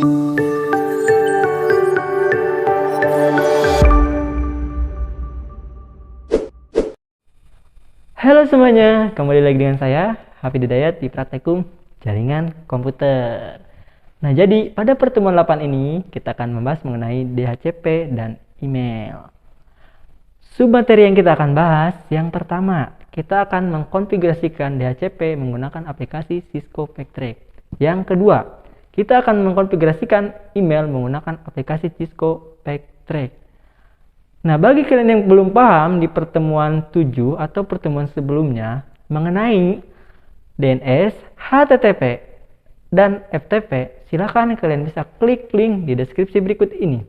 Halo semuanya, kembali lagi dengan saya, Hafid Hidayat di Praktikum Jaringan Komputer. Nah, jadi pada pertemuan 8 ini kita akan membahas mengenai DHCP dan email. Submateri yang kita akan bahas, yang pertama, kita akan mengkonfigurasikan DHCP menggunakan aplikasi Cisco Pactrack. Yang kedua, kita akan mengkonfigurasikan email menggunakan aplikasi Cisco Pactrack. Nah, bagi kalian yang belum paham di pertemuan 7 atau pertemuan sebelumnya mengenai DNS, HTTP, dan FTP, silakan kalian bisa klik link di deskripsi berikut ini.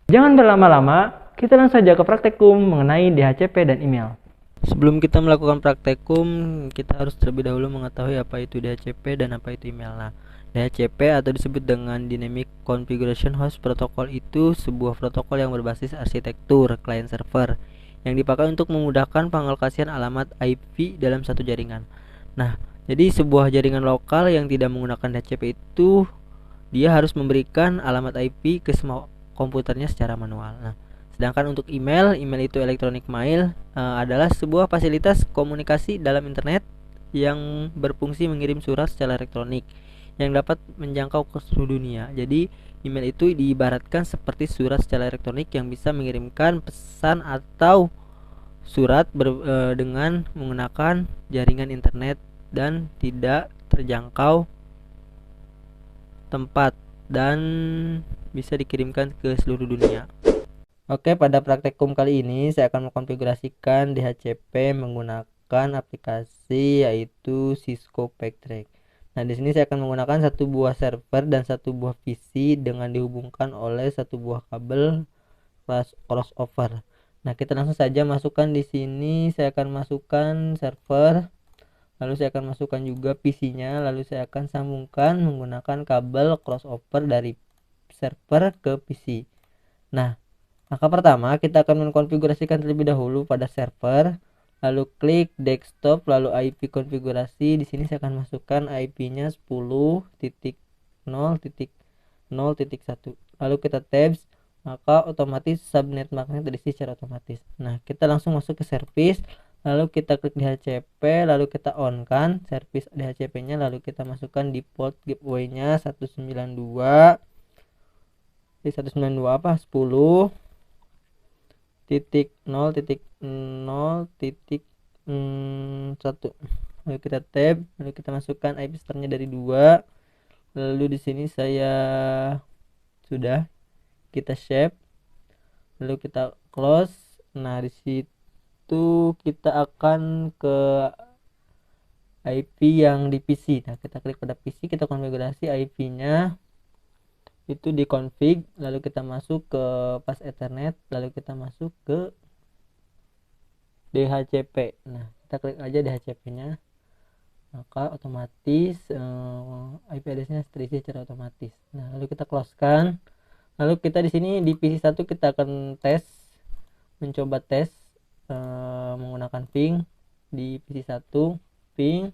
Jangan berlama-lama, kita langsung saja ke praktikum mengenai DHCP dan email. Sebelum kita melakukan praktekum, kita harus terlebih dahulu mengetahui apa itu DHCP dan apa itu email. Nah, DHCP atau disebut dengan Dynamic Configuration Host Protocol itu sebuah protokol yang berbasis arsitektur client server yang dipakai untuk memudahkan pengalokasian alamat IP dalam satu jaringan. Nah, jadi sebuah jaringan lokal yang tidak menggunakan DHCP itu dia harus memberikan alamat IP ke semua komputernya secara manual. Nah, sedangkan untuk email itu electronic mail adalah sebuah fasilitas komunikasi dalam internet yang berfungsi mengirim surat secara elektronik yang dapat menjangkau ke seluruh dunia. Jadi email itu diibaratkan seperti surat secara elektronik yang bisa mengirimkan pesan atau surat dengan menggunakan jaringan internet dan tidak terjangkau tempat dan bisa dikirimkan ke seluruh dunia. Oke, pada praktekum kali ini saya akan mengkonfigurasikan DHCP menggunakan aplikasi yaitu Cisco Pactrack. Nah, di sini saya akan menggunakan satu buah server dan satu buah PC dengan dihubungkan oleh satu buah kabel crossover. Nah, kita langsung saja masukkan di sini. Saya akan masukkan server, lalu saya akan masukkan juga PC-nya, lalu saya akan sambungkan menggunakan kabel crossover dari server ke PC. Nah, langkah pertama kita akan mengkonfigurasikan terlebih dahulu pada server, lalu klik desktop, lalu IP konfigurasi. Di sini saya akan masukkan IP-nya 10.0.0.1. Lalu kita tabs, maka otomatis subnet marknya terisi secara otomatis. Nah, kita langsung masuk ke service, lalu kita klik DHCP, lalu kita on kan service DHCP-nya, lalu kita masukkan di port gateway-nya 192 apa 10.0.0.1. Lalu kita tab, lalu kita masukkan IP startnya dari 2. Lalu di sini saya sudah kita save, lalu kita close. Nah, di situ kita akan ke IP yang di PC. Nah, kita klik pada PC, kita konfigurasi IP-nya itu di config, lalu kita masuk ke pas ethernet, lalu kita masuk ke DHCP. Nah, kita klik aja DHCP-nya, maka otomatis IP address-nya terisi secara otomatis. Nah, lalu kita close kan. Lalu kita di sini di PC 1 kita akan mencoba tes menggunakan ping di PC 1, ping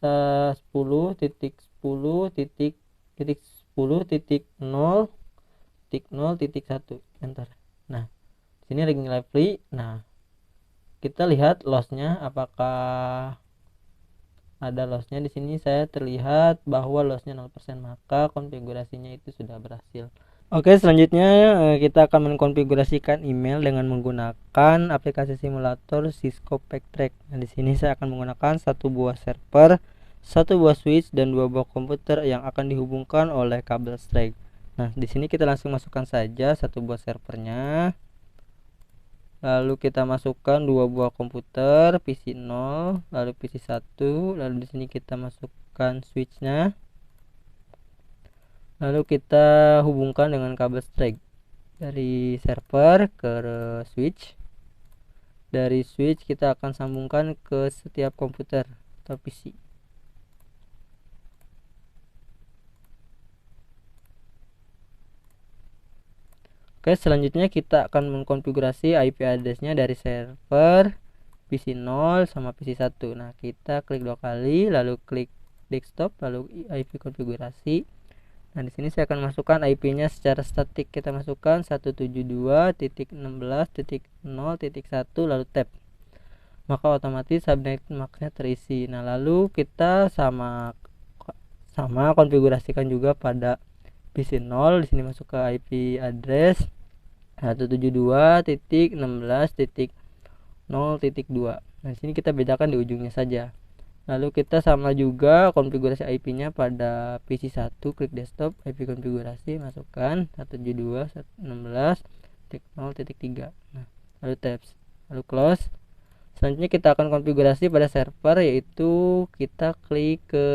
10.10.0.0.1 enter. Nah, sini ring lively. Nah, kita lihat lossnya apakah ada lossnya. Di sini saya terlihat bahwa lossnya 0%, maka konfigurasinya itu sudah berhasil. Oke, selanjutnya kita akan mengkonfigurasikan email dengan menggunakan aplikasi simulator Cisco Pactrack. Nah, di sini saya akan menggunakan satu buah server, satu buah switch, dan dua buah komputer yang akan dihubungkan oleh kabel strike. Nah, di sini kita langsung masukkan saja satu buah servernya, lalu kita masukkan dua buah komputer, PC 0, lalu PC 1, lalu di sini kita masukkan switchnya, lalu kita hubungkan dengan kabel strike dari server ke switch. Dari switch kita akan sambungkan ke setiap komputer atau PC. Oke, selanjutnya kita akan mengkonfigurasi IP address-nya dari server PC 0 sama PC 1. Nah, kita klik dua kali, lalu klik desktop, lalu IP konfigurasi. Nah, di sini saya akan masukkan IP-nya secara statik. Kita masukkan 172.0.0.1 lalu tab. Maka otomatis subnet max-nya terisi. Nah, lalu kita sama konfigurasikan juga pada PC 0. Di sini masuk ke IP address 172.16.0.2. Nah, di sini kita bedakan di ujungnya saja. Lalu kita sama juga konfigurasi IP-nya pada PC 1, klik desktop, IP konfigurasi, masukkan 172.16.0.3. Nah, lalu tabs, lalu close. Selanjutnya kita akan konfigurasi pada server, yaitu kita klik ke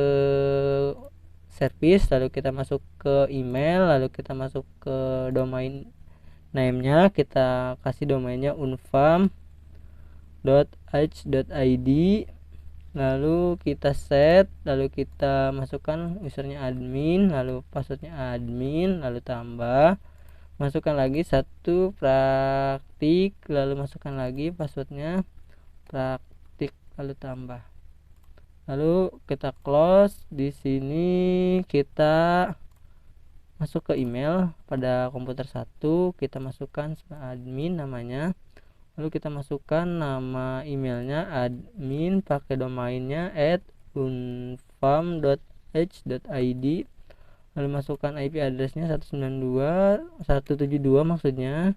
service, lalu kita masuk ke email, lalu kita masuk ke domain name-nya, kita kasih domainnya unfarm.h.id. Lalu kita set, lalu kita masukkan usernya admin, lalu passwordnya admin, lalu tambah, masukkan lagi satu praktik, lalu masukkan lagi passwordnya praktik, lalu tambah, lalu kita close. Di sini kita masuk ke email pada komputer 1, kita masukkan admin namanya. Lalu kita masukkan nama emailnya admin, pakai domainnya @unfarm.h.id. Lalu masukkan IP addressnya 172 maksudnya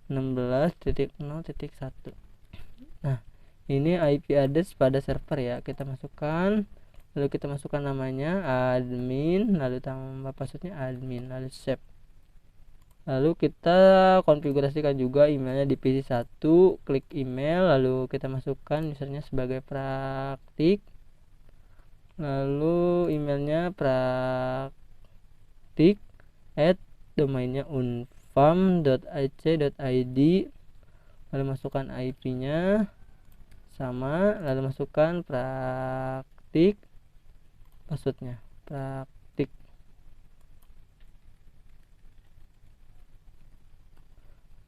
16.0.1. Nah, ini IP address pada server ya. Kita masukkan, lalu kita masukkan namanya admin, lalu tambah passwordnya admin, lalu save. Lalu kita konfigurasikan juga emailnya di PC 1, klik email, lalu kita masukkan usernya sebagai praktik, lalu emailnya praktik domainnya unfarm.ac.id, lalu masukkan IP-nya sama, lalu masukkan praktik, passwordnya praktik.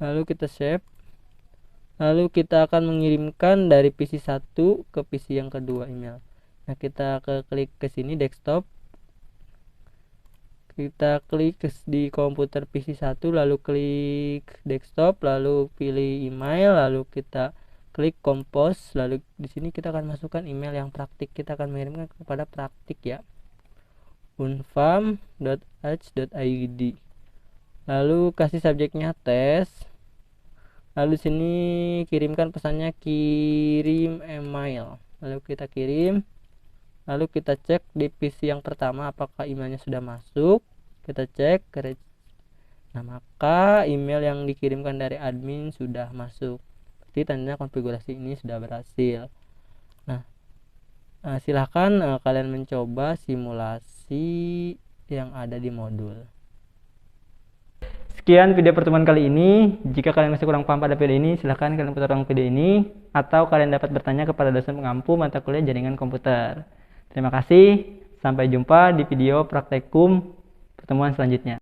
Lalu kita save. Lalu kita akan mengirimkan dari PC 1 ke PC yang kedua email. Nah, kita klik ke sini desktop. Kita klik di komputer PC 1, lalu klik desktop, lalu pilih email, lalu kita klik compose. Lalu di sini kita akan masukkan email yang praktik. Kita akan mengirimkan kepada praktik ya. unfarm.h.id. Lalu kasih subjeknya tes. Lalu sini kirimkan pesannya kirim email. Lalu kita kirim. Lalu kita cek di PC yang pertama apakah emailnya sudah masuk. Kita cek. Nah, maka email yang dikirimkan dari admin sudah masuk. Berarti tandanya konfigurasi ini sudah berhasil. Nah, silahkan kalian mencoba simulasi yang ada di modul. Sekian video pertemuan kali ini. Jika kalian masih kurang paham pada video ini, silahkan kalian putar ulang video ini, atau kalian dapat bertanya kepada dosen pengampu mata kuliah jaringan komputer. Terima kasih, sampai jumpa di video praktekum pertemuan selanjutnya.